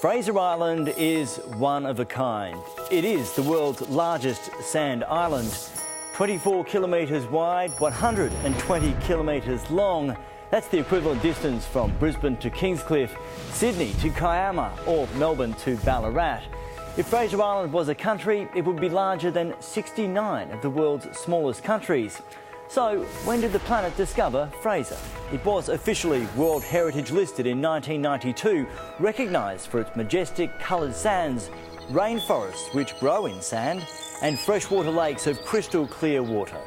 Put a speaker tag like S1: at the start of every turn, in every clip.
S1: Fraser Island is one of a kind. It is the world's largest sand island. 24 kilometres wide, 120 kilometres long. That's the equivalent distance from Brisbane to Kingscliff, Sydney to Kiama, or Melbourne to Ballarat. If Fraser Island was a country, it would be larger than 69 of the world's smallest countries. So, when did the planet discover Fraser? It was officially World Heritage listed in 1992, recognised for its majestic coloured sands, rainforests which grow in sand, and freshwater lakes of crystal clear water.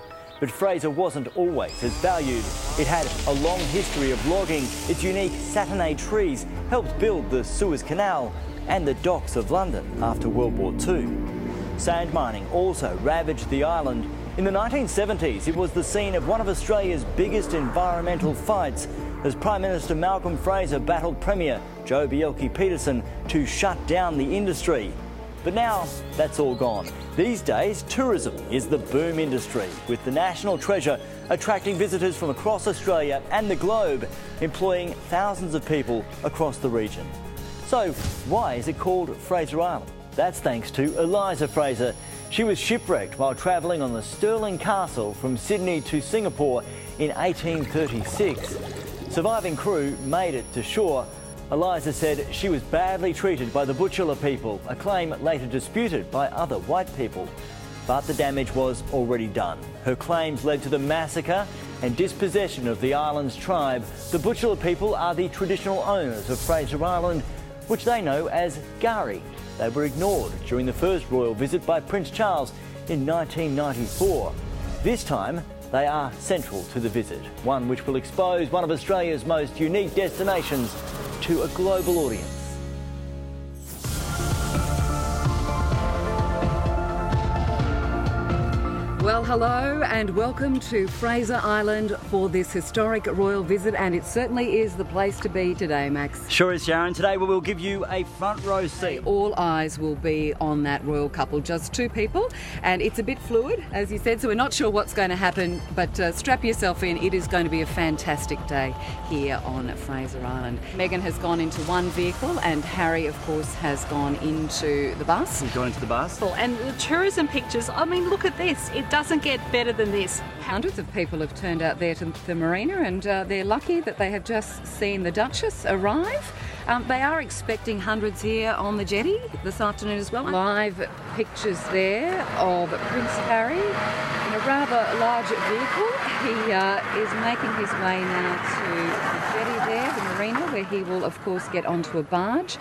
S1: But Fraser wasn't always as valued. It had a long history of logging. Its unique Saturnae trees helped build the Suez Canal and the docks of London after World War II. Sand mining also ravaged the island. In the 1970s, it was the scene of one of Australia's biggest environmental fights as Prime Minister Malcolm Fraser battled Premier Joh Bjelke-Petersen to shut down the industry. But now, that's all gone. These days, tourism is the boom industry, with the national treasure attracting visitors from across Australia and the globe, employing thousands of people across the region. So, why is it called Fraser Island? That's thanks to Eliza Fraser. She was shipwrecked while travelling on the Stirling Castle from Sydney to Singapore in 1836. Surviving crew made it to shore. Eliza said she was badly treated by the Butchulla people, a claim later disputed by other white people. But the damage was already done. Her claims led to the massacre and dispossession of the island's tribe. The Butchulla people are the traditional owners of Fraser Island, which they know as Gari. They were ignored during the first royal visit by Prince Charles in 1994. This time, they are central to the visit, one which will expose one of Australia's most unique destinations to a global audience.
S2: Well, hello and welcome to Fraser Island for this historic royal visit, and it certainly is the place to be today, Max.
S1: Sure is, Sharon. Today we will give you a front row seat.
S2: All eyes will be on that royal couple, just two people, and it's a bit fluid, as you said, so we're not sure what's going to happen, but strap yourself in. It is going to be a fantastic day here on Fraser Island. Meghan has gone into one vehicle and Harry, of course, has gone into the bus.
S1: He's gone into the bus.
S3: And the tourism pictures, I mean, look at this. It doesn't get better than this.
S2: Hundreds of people have turned out there to the marina, and they're lucky that they have just seen the Duchess arrive. They are expecting hundreds here on the jetty this afternoon as well. Live pictures there of Prince Harry in a rather large vehicle. He is making his way now to the jetty there, the marina, where he will of course get onto a barge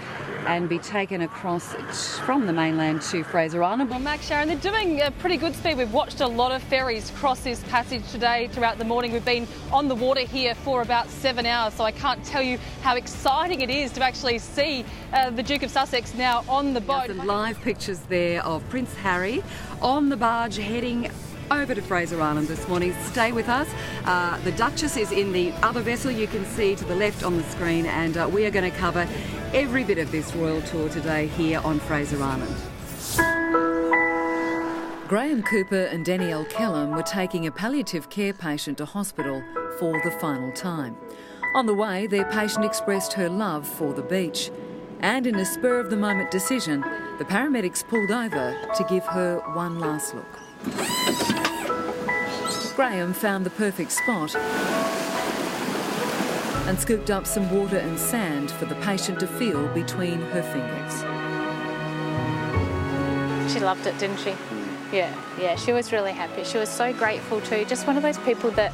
S2: and be taken across from the mainland to Fraser Island.
S3: Well, Max, Sharon, they're doing a pretty good speed. We've watched a lot of ferries cross this passage today throughout the morning. We've been on the water here for about 7 hours, so I can't tell you how exciting it is to actually see the Duke of Sussex now on the boat.
S2: Some live pictures there of Prince Harry on the barge heading over to Fraser Island this morning. Stay with us. The Duchess is in the other vessel you can see to the left on the screen, and we are going to cover every bit of this royal tour today here on Fraser Island. Graham Cooper and Danielle Kellam were taking a palliative care patient to hospital for the final time. On the way, their patient expressed her love for the beach, and in a spur-of-the-moment decision, the paramedics pulled over to give her one last look. Graham found the perfect spot and scooped up some water and sand for the patient to feel between her fingers.
S4: She loved it, didn't she? Yeah, she was really happy. She was so grateful too. Just one of those people that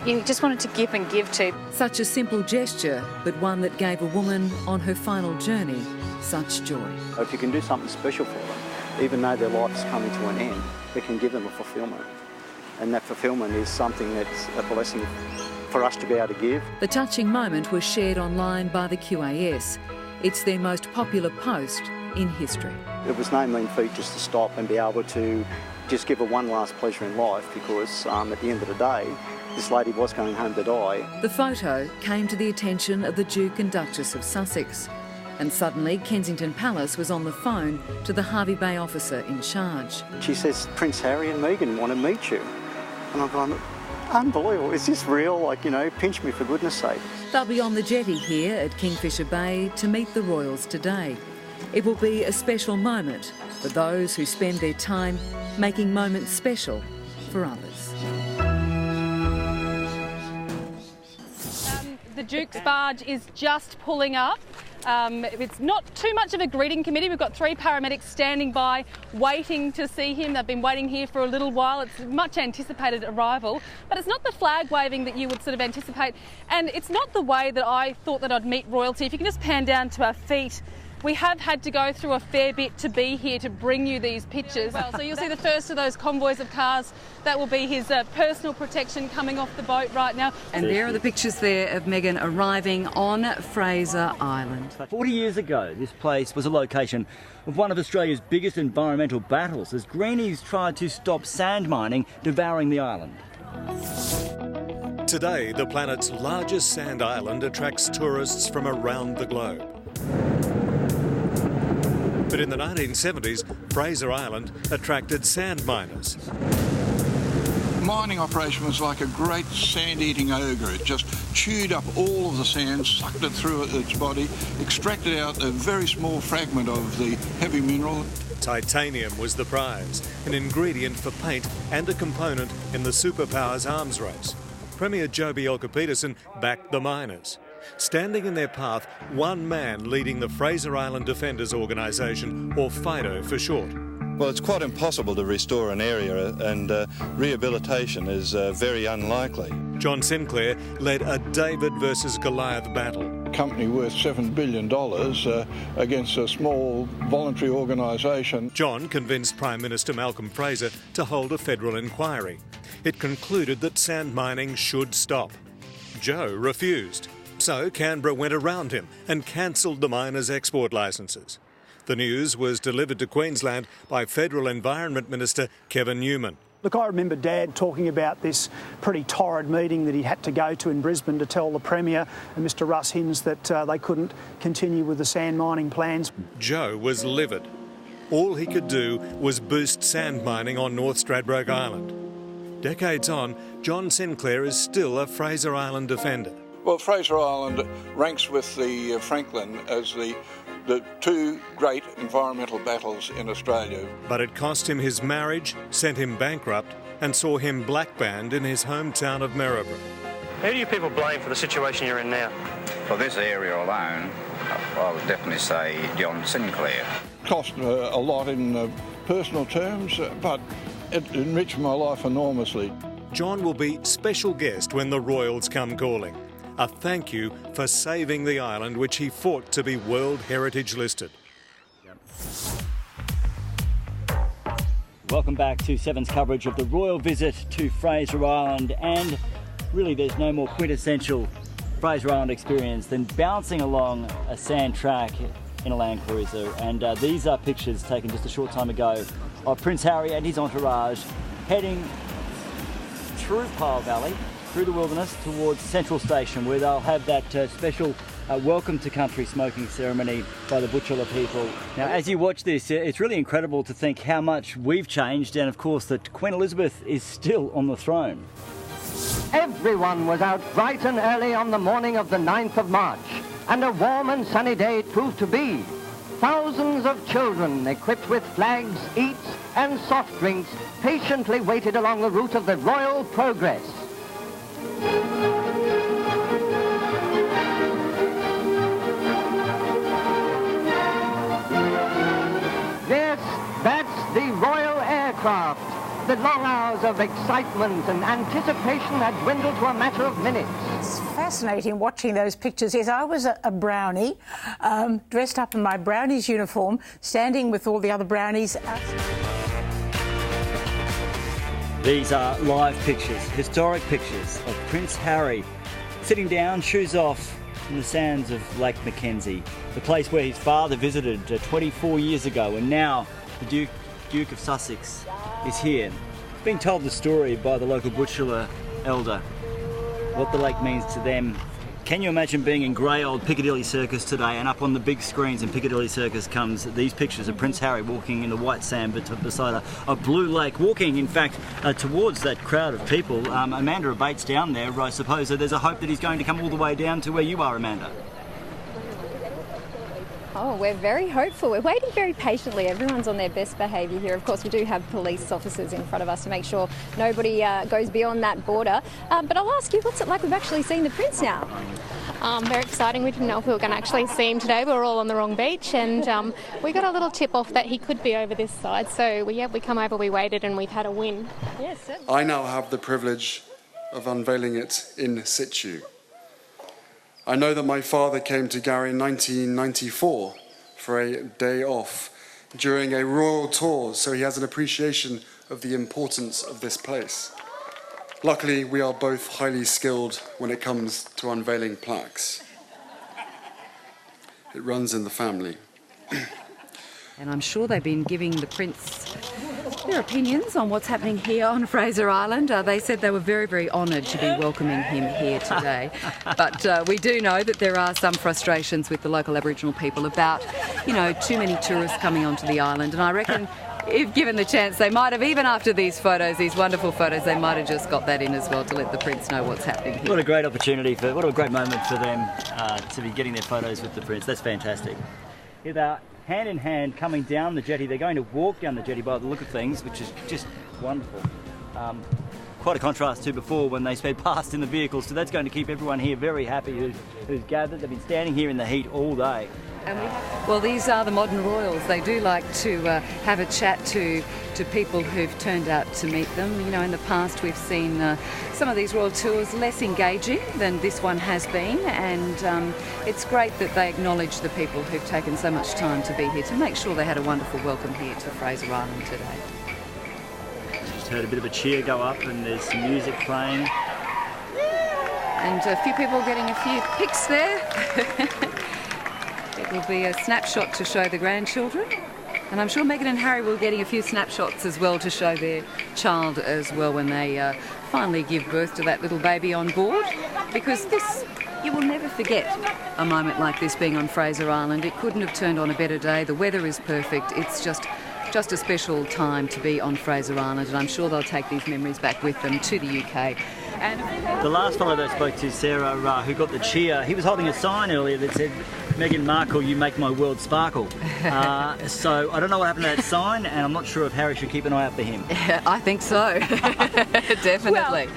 S4: you just wanted to give and give to.
S2: Such a simple gesture, but one that gave a woman on her final journey such joy.
S5: If you can do something special for them, even though their life's coming to an end, it can give them a fulfilment. And that fulfilment is something that's a blessing for us to be able to give.
S2: The touching moment was shared online by the QAS. It's their most popular post in history.
S5: It was no mean feat just to stop and be able to just give her one last pleasure in life, because at the end of the day, this lady was going home to die.
S2: The photo came to the attention of the Duke and Duchess of Sussex, and suddenly Kensington Palace was on the phone to the Hervey Bay officer in charge.
S5: She says, Prince Harry and Meghan want to meet you. And I'm going, unbelievable. Is this real? Like, you know, pinch me for goodness sake.
S6: They'll be on the jetty here at Kingfisher Bay to meet the royals today. It will be a special moment for those who spend their time making moments special for others.
S3: The Duke's barge is just pulling up. It's not too much of a greeting committee. We've got 3 paramedics standing by waiting to see him. They've been waiting here for a little while. It's a much anticipated arrival, but it's not the flag waving that you would sort of anticipate, and it's not the way that I thought that I'd meet royalty. If you can just pan down to our feet, we have had to go through a fair bit to be here to bring you these pictures. Well, so you'll see the first of those convoys of cars. That will be his personal protection coming off the boat right now.
S2: And there are the pictures there of Meghan arriving on Fraser Island.
S1: 40 years ago, this place was a location of one of Australia's biggest environmental battles as greenies tried to stop sand mining devouring the island.
S7: Today, the planet's largest sand island attracts tourists from around the globe. But in the 1970s, Fraser Island attracted sand miners.
S8: Mining operation was like a great sand-eating ogre. It just chewed up all of the sand, sucked it through its body, extracted out a very small fragment of the heavy mineral.
S7: Titanium was the prize, an ingredient for paint and a component in the superpowers arms race. Premier Joh Bjelke-Petersen backed the miners. Standing in their path, one man leading the Fraser Island Defenders Organisation, or FIDO for short.
S9: Well, it's quite impossible to restore an area, and rehabilitation is very unlikely.
S7: John Sinclair led a David versus Goliath battle.
S8: A company worth $7 billion against a small voluntary organisation.
S7: John convinced Prime Minister Malcolm Fraser to hold a federal inquiry. It concluded that sand mining should stop. Joh refused. So Canberra went around him and cancelled the miners' export licences. The news was delivered to Queensland by Federal Environment Minister Kevin Newman.
S10: Look, I remember Dad talking about this pretty torrid meeting that he had to go to in Brisbane to tell the Premier and Mr Russ Hinds that they couldn't continue with the sand mining plans.
S7: Joh was livid. All he could do was boost sand mining on North Stradbroke Island. Decades on, John Sinclair is still a Fraser Island defender.
S8: Well, Fraser Island ranks with the Franklin as the 2 great environmental battles in Australia.
S7: But it cost him his marriage, sent him bankrupt, and saw him black-banned in his hometown of Maryborough.
S11: Who do you people blame for the situation you're in now?
S12: For this area alone, I would definitely say John Sinclair.
S8: Cost a lot in personal terms, but it enriched my life enormously.
S7: John will be special guest when the royals come calling. A thank you for saving the island, which he fought to be World Heritage listed.
S1: Welcome back to Seven's coverage of the royal visit to Fraser Island, and really there's no more quintessential Fraser Island experience than bouncing along a sand track in a Land Cruiser. And these are pictures taken just a short time ago of Prince Harry and his entourage heading through Pyle Valley, through the wilderness towards Central Station, where they'll have that special welcome to country smoking ceremony by the Butchulla people. Now, as you watch this, it's really incredible to think how much we've changed, and of course that Queen Elizabeth is still on the throne.
S13: Everyone was out bright and early on the morning of the 9th of March, and a warm and sunny day it proved to be. Thousands of children, equipped with flags, eats and soft drinks, patiently waited along the route of the Royal Progress. Yes, that's the Royal Aircraft. The long hours of excitement and anticipation had dwindled to a matter of minutes.
S14: It's fascinating watching those pictures. Yes, I was a brownie, dressed up in my brownie's uniform, standing with all the other brownies.
S1: These are live pictures, historic pictures of Prince Harry sitting down, shoes off, in the sands of Lake Mackenzie, the place where his father visited 24 years ago, and now the Duke of Sussex is here, being told the story by the local Butchulla elder, what the lake means to them. Can you imagine being in grey old Piccadilly Circus today, and up on the big screens in Piccadilly Circus comes these pictures of Prince Harry walking in the white sand beside a blue lake, walking in fact towards that crowd of people. Amanda abates down there, I suppose, so there's a hope that he's going to come all the way down to where you are, Amanda.
S15: Oh, we're very hopeful. We're waiting very patiently. Everyone's on their best behaviour here. Of course, we do have police officers in front of us to make sure nobody goes beyond that border. But I'll ask you, what's it like? We've actually seen the Prince now.
S16: Very exciting. We didn't know if we were going to actually see him today. We were all on the wrong beach, and we got a little tip off that he could be over this side. So we come over, we waited, and we've had a win.
S15: Yes, certainly.
S17: I now have the privilege of unveiling it in situ. I know that my father came to Gary in 1994 for a day off during a royal tour, so he has an appreciation of the importance of this place. Luckily, we are both highly skilled when it comes to unveiling plaques. It runs in the family.
S2: And I'm sure they've been giving the Prince their opinions on what's happening here on Fraser Island. They said they were very, very honoured to be welcoming him here today. But we do know that there are some frustrations with the local Aboriginal people about, you know, too many tourists coming onto the island. And I reckon if given the chance, they might have, even after these photos, these wonderful photos, they might have just got that in as well to let the Prince know what's happening here.
S1: What a great opportunity, what a great moment for them to be getting their photos with the Prince. That's fantastic. Here they are, hand in hand, coming down the jetty. They're going to walk down the jetty by the look of things, which is just wonderful. Quite a contrast to before when they sped past in the vehicles, so that's going to keep everyone here very happy who's gathered. They've been standing here in the heat all day.
S2: Well, these are the modern royals. They do like to have a chat to people who've turned out to meet them. You know, in the past we've seen some of these royal tours less engaging than this one has been, and it's great that they acknowledge the people who've taken so much time to be here to make sure they had a wonderful welcome here to Fraser Island today.
S1: Just heard a bit of a cheer go up and there's some music playing.
S2: And a few people getting a few pics there. It will be a snapshot to show the grandchildren, and I'm sure Meghan and Harry will be getting a few snapshots as well to show their child as well when they finally give birth to that little baby on board, because you will never forget a moment like this being on Fraser Island. It couldn't have turned on a better day. The weather is perfect. It's just a special time to be on Fraser Island, and I'm sure they'll take these memories back with them to the UK. And
S1: the last fellow that I spoke to, Sarah, who got the cheer, he was holding a sign earlier that said, "Meghan Markle, you make my world sparkle." So I don't know what happened to that sign, and I'm not sure if Harry should keep an eye out for him.
S2: Yeah, I think so. Definitely.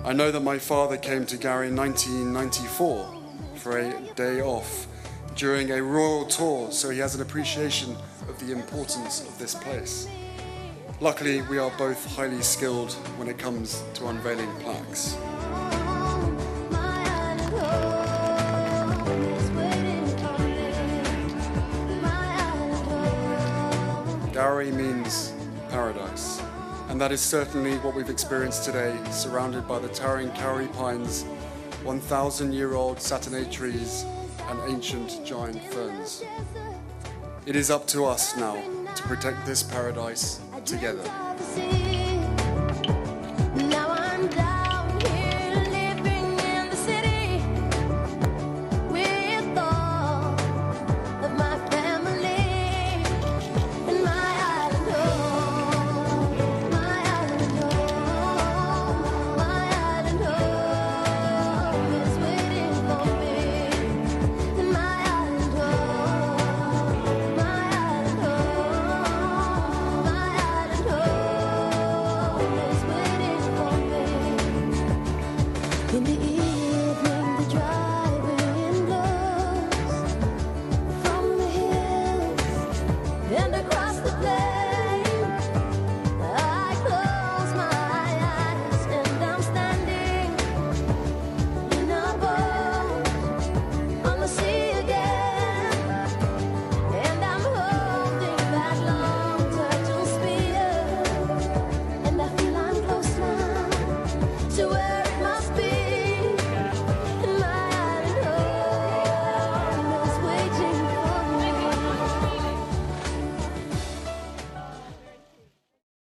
S17: I know that my father came to Gary in 1994 for a day off during a royal tour, so he has an appreciation of the importance of this place. Luckily, we are both highly skilled when it comes to unveiling plaques. Gary means paradise. And that is certainly what we've experienced today, surrounded by the towering Kauri pines, 1,000-year-old satinate trees, and ancient giant ferns. It is up to us now to protect this paradise together.